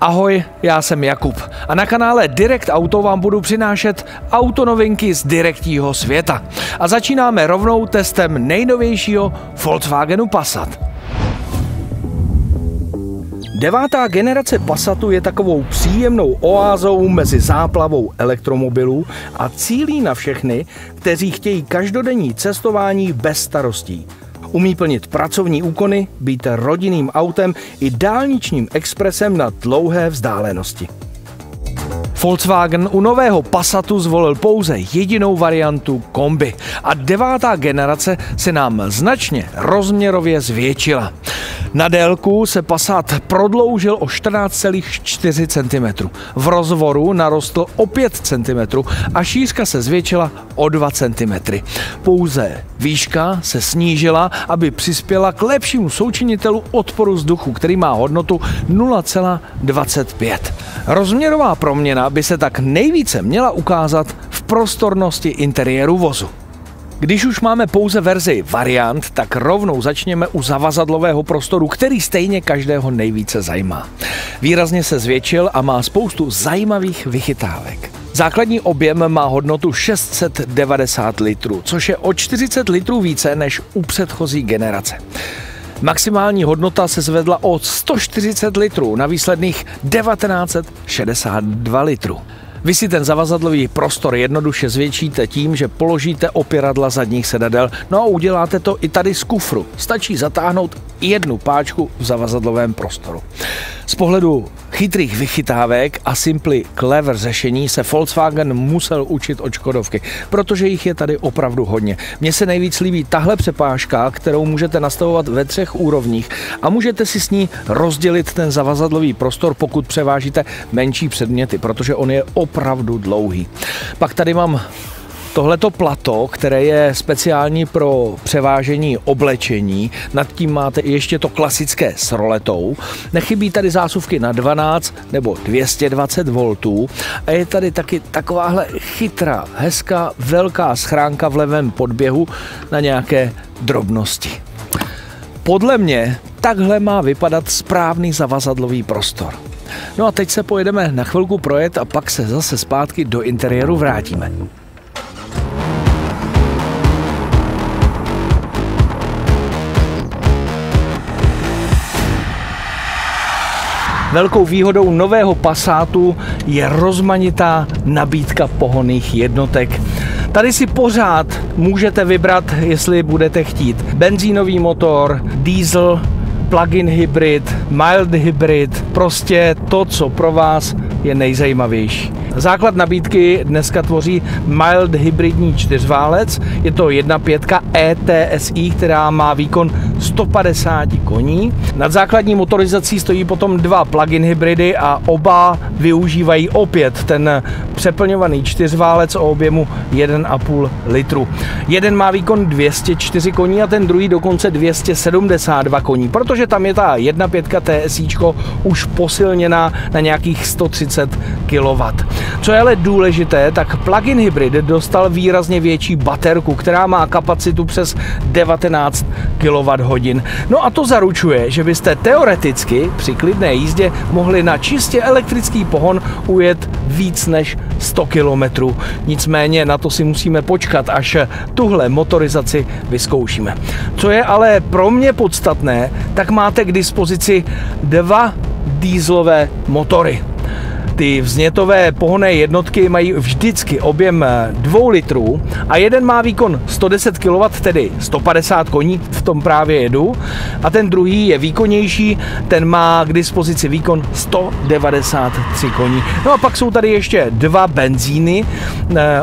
Ahoj, já jsem Jakub a na kanále Direct Auto vám budu přinášet autonovinky z direktního světa. A začínáme rovnou testem nejnovějšího Volkswagenu Passat. 9. generace Passatu je takovou příjemnou oázou mezi záplavou elektromobilů a cílí na všechny, kteří chtějí každodenní cestování bez starostí. Umí plnit pracovní úkony, být rodinným autem i dálničním expresem na dlouhé vzdálenosti. Volkswagen u nového Passatu zvolil pouze jedinou variantu kombi a 9. generace se nám značně rozměrově zvětšila. Na délku se Passat prodloužil o 14,4 cm, v rozvoru narostl o 5 cm a šířka se zvětšila o 2 cm. Pouze výška se snížila, aby přispěla k lepšímu součinitelu odporu vzduchu, který má hodnotu 0,25. Rozměrová proměna by se tak nejvíce měla ukázat v prostornosti interiéru vozu. Když už máme pouze verzi variant, tak rovnou začněme u zavazadlového prostoru, který stejně každého nejvíce zajímá. Výrazně se zvětšil a má spoustu zajímavých vychytávek. Základní objem má hodnotu 690 litrů, což je o 40 litrů více než u předchozí generace. Maximální hodnota se zvedla o 140 litrů na výsledných 1962 litrů. Vy si ten zavazadlový prostor jednoduše zvětšíte tím, že položíte opěradla zadních sedadel, no a uděláte to i tady z kufru. Stačí zatáhnout jednu páčku v zavazadlovém prostoru. Z pohledu chytrých vychytávek a simply clever řešení se Volkswagen musel učit od Škodovky, protože jich je tady opravdu hodně. Mně se nejvíc líbí tahle přepážka, kterou můžete nastavovat ve 3 úrovních a můžete si s ní rozdělit ten zavazadlový prostor, pokud převážíte menší předměty, protože on je opravdu dlouhý. Pak tady mám tohleto plato, které je speciální pro převážení oblečení. Nad tím máte ještě to klasické s roletou. Nechybí tady zásuvky na 12 nebo 220 V a je tady taky takováhle chytrá, hezká, velká schránka v levém podběhu na nějaké drobnosti. Podle mě takhle má vypadat správný zavazadlový prostor. No a teď se pojedeme na chvilku projet a pak se zase zpátky do interiéru vrátíme. Velkou výhodou nového Passatu je rozmanitá nabídka pohonných jednotek. Tady si pořád můžete vybrat, jestli budete chtít benzínový motor, diesel, plug-in hybrid, mild hybrid, prostě to, co pro vás je nejzajímavější. Základ nabídky dneska tvoří mild hybridní čtyřválec, je to 1.5 ETSI, která má výkon 150 koní. Nad základní motorizací stojí potom 2 plug-in hybridy a oba využívají opět ten přeplňovaný čtyřválec o objemu 1,5 litru. Jeden má výkon 204 koní a ten druhý dokonce 272 koní, protože tam je ta 1.5 TSIčko už posilněná na nějakých 130 kW. Co je ale důležité, tak plug-in hybrid dostal výrazně větší baterku, která má kapacitu přes 19 kWh. No a to zaručuje, že byste teoreticky při klidné jízdě mohli na čistě elektrický pohon ujet víc než 100 km. Nicméně na to si musíme počkat, až tuhle motorizaci vyzkoušíme. Co je ale pro mě podstatné, tak máte k dispozici 2 dieselové motory. Ty vznětové pohonné jednotky mají vždycky objem 2 litrů a jeden má výkon 110 kW, tedy 150 koní, v tom právě jedu, a ten druhý je výkonnější, ten má k dispozici výkon 193 koní. No a pak jsou tady ještě 2 benzíny,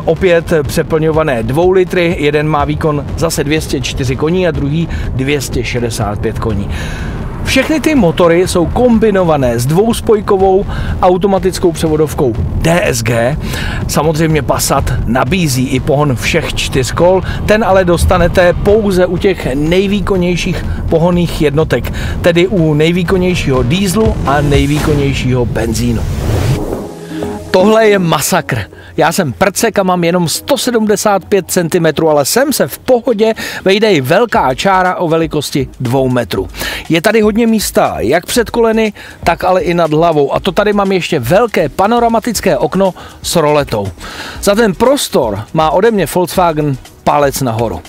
opět přeplňované 2 litry, jeden má výkon zase 204 koní a druhý 265 koní. Všechny ty motory jsou kombinované s dvouspojkovou automatickou převodovkou DSG. Samozřejmě Passat nabízí i pohon všech 4 kol, ten ale dostanete pouze u těch nejvýkonnějších pohonných jednotek, tedy u nejvýkonnějšího dieselu a nejvýkonnějšího benzínu. Tohle je masakr. Já jsem prcek a mám jenom 175 cm, ale sem se v pohodě vejde i velká čára o velikosti 2 metrů. Je tady hodně místa, jak před koleny, tak ale i nad hlavou. A to tady mám ještě velké panoramatické okno s roletou. Za ten prostor má ode mě Volkswagen palec nahoru.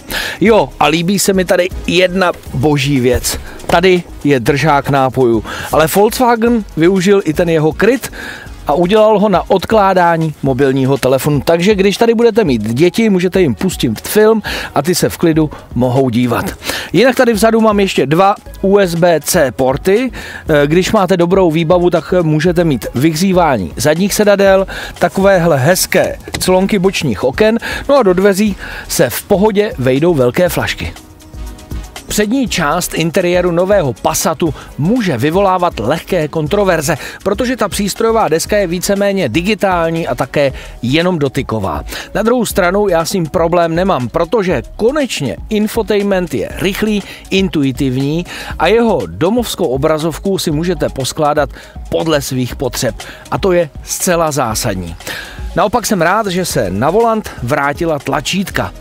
Jo, a líbí se mi tady jedna boží věc. Tady je držák nápojů, ale Volkswagen využil i ten jeho kryt a udělal ho na odkládání mobilního telefonu. Takže když tady budete mít děti, můžete jim pustit film a ty se v klidu mohou dívat. Jinak tady vzadu mám ještě 2 USB-C porty. Když máte dobrou výbavu, tak můžete mít vyhřívání zadních sedadel, takovéhle hezké clonky bočních oken, no a do dveří se v pohodě vejdou velké flašky. Přední část interiéru nového Passatu může vyvolávat lehké kontroverze, protože ta přístrojová deska je víceméně digitální a také jenom dotyková. Na druhou stranu já s ním problém nemám, protože konečně infotainment je rychlý, intuitivní a jeho domovskou obrazovku si můžete poskládat podle svých potřeb. A to je zcela zásadní. Naopak jsem rád, že se na volant vrátila tlačítka.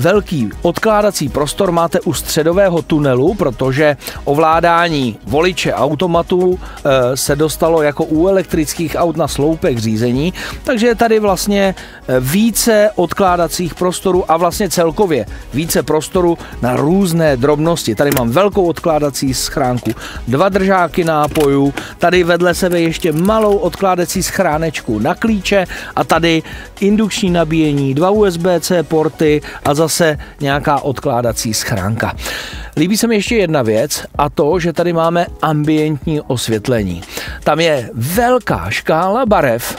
Velký odkládací prostor máte u středového tunelu, protože ovládání voliče automatů se dostalo jako u elektrických aut na sloupek řízení, takže je tady vlastně více odkládacích prostorů a vlastně celkově více prostoru na různé drobnosti. Tady mám velkou odkládací schránku, 2 držáky nápojů, tady vedle sebe ještě malou odkládací schránečku na klíče a tady indukční nabíjení, 2 USB-C porty a zase nějaká odkládací schránka. Líbí se mi ještě jedna věc a to, že tady máme ambientní osvětlení. Tam je velká škála barev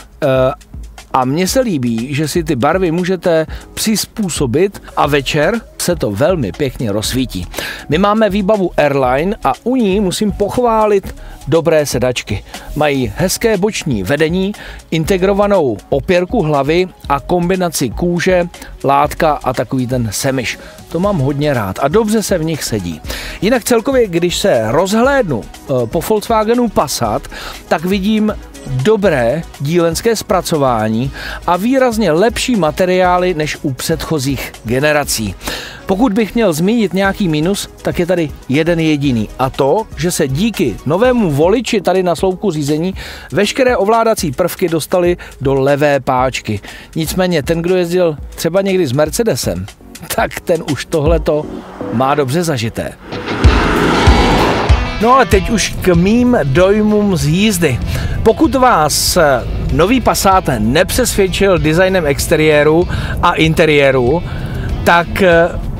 a mně se líbí, že si ty barvy můžete přizpůsobit a večer se to velmi pěkně rozsvítí. My máme výbavu Airline a u ní musím pochválit dobré sedačky. Mají hezké boční vedení, integrovanou opěrku hlavy a kombinaci kůže, látka a takový ten semiš. To mám hodně rád a dobře se v nich sedí. Jinak celkově, když se rozhlédnu po Volkswagenu Passat, tak vidím dobré dílenské zpracování a výrazně lepší materiály než u předchozích generací. Pokud bych měl zmínit nějaký minus, tak je tady jeden jediný a to, že se díky novému voliči tady na sloupku řízení veškeré ovládací prvky dostaly do levé páčky. Nicméně ten, kdo jezdil třeba někdy s Mercedesem, tak ten už tohleto má dobře zažité. No ale teď už k mým dojmům z jízdy. Pokud vás nový Passat nepřesvědčil designem exteriéru a interiéru, tak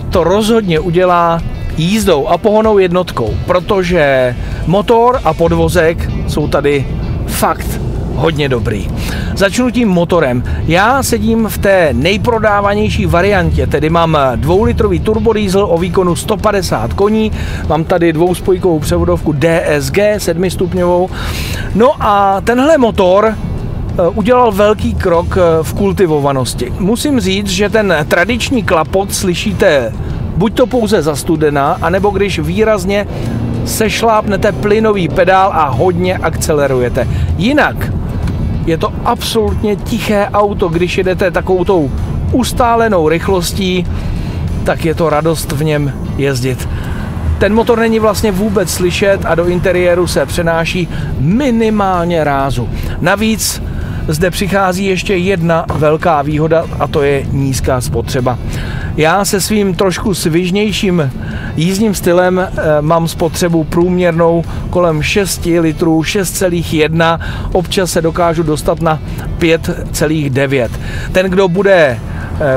to rozhodně udělá jízdou a pohonnou jednotkou, protože motor a podvozek jsou tady fakt hodně dobrý. Začnu tím motorem. Já sedím v té nejprodávanější variantě, tedy mám 2-litrový turbodiesel o výkonu 150 koní, mám tady 2spojkovou převodovku DSG 7stupňovou. No a tenhle motor udělal velký krok v kultivovanosti. Musím říct, že ten tradiční klapot slyšíte buď to pouze za studena, anebo když výrazně sešlápnete plynový pedál a hodně akcelerujete. Jinak je to absolutně tiché auto, když jedete takovou tou ustálenou rychlostí, tak je to radost v něm jezdit. Ten motor není vlastně vůbec slyšet a do interiéru se přenáší minimálně rázu. Navíc zde přichází ještě jedna velká výhoda a to je nízká spotřeba. Já se svým trošku svižnějším jízdním stylem mám spotřebu průměrnou kolem 6 litrů, 6,1, občas se dokážu dostat na 5,9. Ten, kdo bude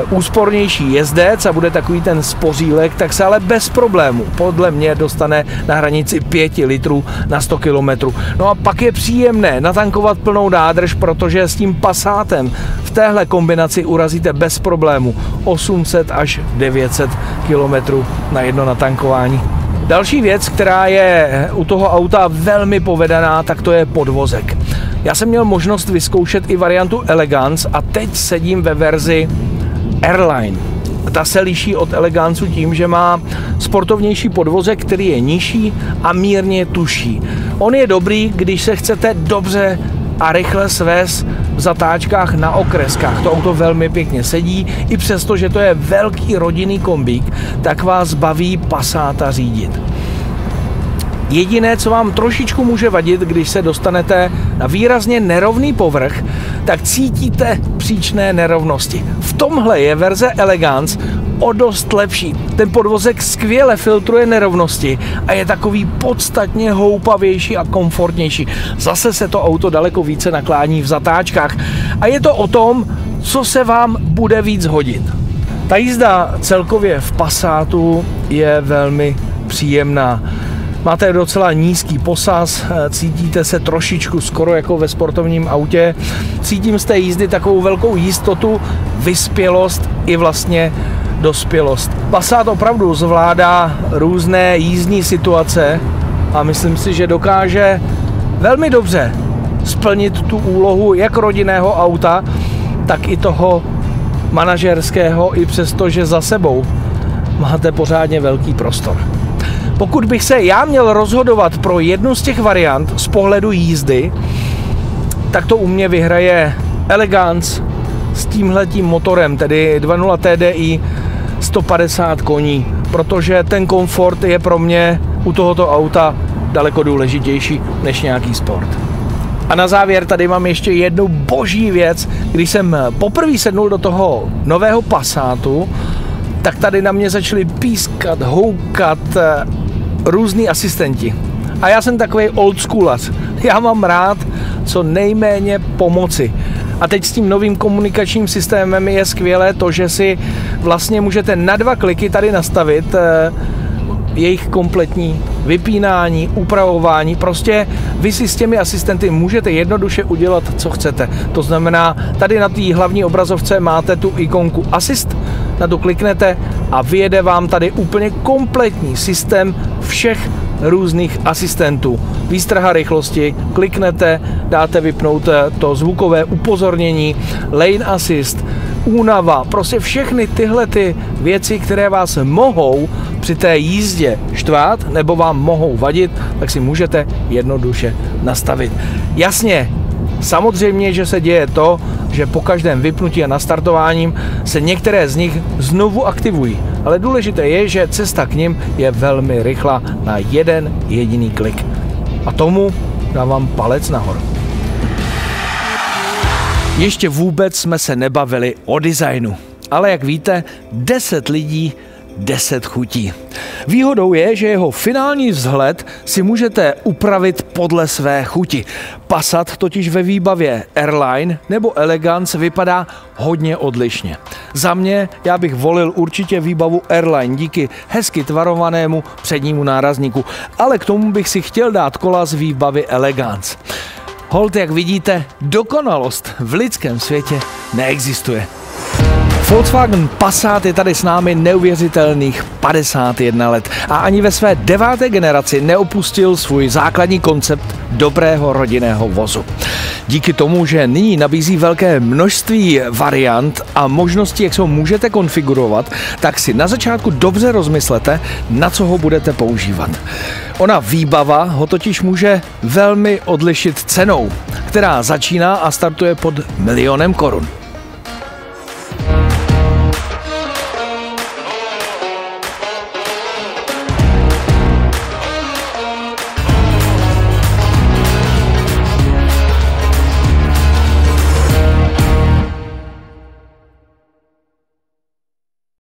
úspornější jezdec a bude takový ten spořílek, tak se ale bez problému podle mě dostane na hranici 5 litrů na 100 km. No a pak je příjemné natankovat plnou nádrž, protože s tím Passatem v téhle kombinaci urazíte bez problému 800 až 900 km na jedno natankování. Další věc, která je u toho auta velmi povedená, tak to je podvozek. Já jsem měl možnost vyzkoušet i variantu Elegance a teď sedím ve verzi Airline. Ta se liší od Elegancu tím, že má sportovnější podvozek, který je nižší a mírně tuší. On je dobrý, když se chcete dobře a rychle svést v zatáčkách na okreskách. To auto velmi pěkně sedí, i přesto, že to je velký rodinný kombík, tak vás baví Passata řídit. Jediné, co vám trošičku může vadit, když se dostanete na výrazně nerovný povrch, tak cítíte příčné nerovnosti. V tomhle je verze Elegance o dost lepší. Ten podvozek skvěle filtruje nerovnosti a je takový podstatně houpavější a komfortnější. Zase se to auto daleko více naklání v zatáčkách a je to o tom, co se vám bude víc hodit. Ta jízda celkově v Passatu je velmi příjemná. Máte docela nízký posaz, cítíte se trošičku skoro jako ve sportovním autě. Cítím z té jízdy takovou velkou jistotu, vyspělost i vlastně dospělost. Passat opravdu zvládá různé jízdní situace a myslím si, že dokáže velmi dobře splnit tu úlohu jak rodinného auta, tak i toho manažerského, i přesto, že za sebou máte pořádně velký prostor. Pokud bych se já měl rozhodovat pro jednu z těch variant z pohledu jízdy, tak to u mě vyhraje Elegance s tímhletím motorem, tedy 2.0 TDI 150 koní, protože ten komfort je pro mě u tohoto auta daleko důležitější než nějaký sport. A na závěr tady mám ještě jednu boží věc. Když jsem poprvé sednul do toho nového Passatu, tak tady na mě začali pískat, houkat různý asistenti. A já jsem takový oldschoolař. Já mám rád co nejméně pomoci. A teď s tím novým komunikačním systémem je skvělé to, že si vlastně můžete na 2 kliky tady nastavit jejich kompletní vypínání, upravování. Prostě vy si s těmi asistenty můžete jednoduše udělat, co chcete. To znamená, tady na té hlavní obrazovce máte tu ikonku Assist, na to kliknete a vyjede vám tady úplně kompletní systém všech různých asistentů. Výstraha rychlosti, kliknete, dáte vypnout to zvukové upozornění, lane assist, únava, prostě všechny tyhle ty věci, které vás mohou při té jízdě štvát nebo vám mohou vadit, tak si můžete jednoduše nastavit. Jasně, samozřejmě, že se děje to, že po každém vypnutí a nastartováním se některé z nich znovu aktivují. Ale důležité je, že cesta k nim je velmi rychlá na jeden jediný klik. A tomu dávám palec nahoru. Ještě vůbec jsme se nebavili o designu. Ale jak víte, 10 lidí, 10 chutí. Výhodou je, že jeho finální vzhled si můžete upravit podle své chuti. Passat totiž ve výbavě Airline nebo Elegance vypadá hodně odlišně. Za mě já bych volil určitě výbavu Airline díky hezky tvarovanému přednímu nárazníku, ale k tomu bych si chtěl dát kola z výbavy Elegance. Holt, jak vidíte, dokonalost v lidském světě neexistuje. Volkswagen Passat je tady s námi neuvěřitelných 51 let a ani ve své 9. generaci neopustil svůj základní koncept dobrého rodinného vozu. Díky tomu, že nyní nabízí velké množství variant a možností, jak se ho můžete konfigurovat, tak si na začátku dobře rozmyslete, na co ho budete používat. Ona výbava ho totiž může velmi odlišit cenou, která začíná a startuje pod 1 000 000 korun.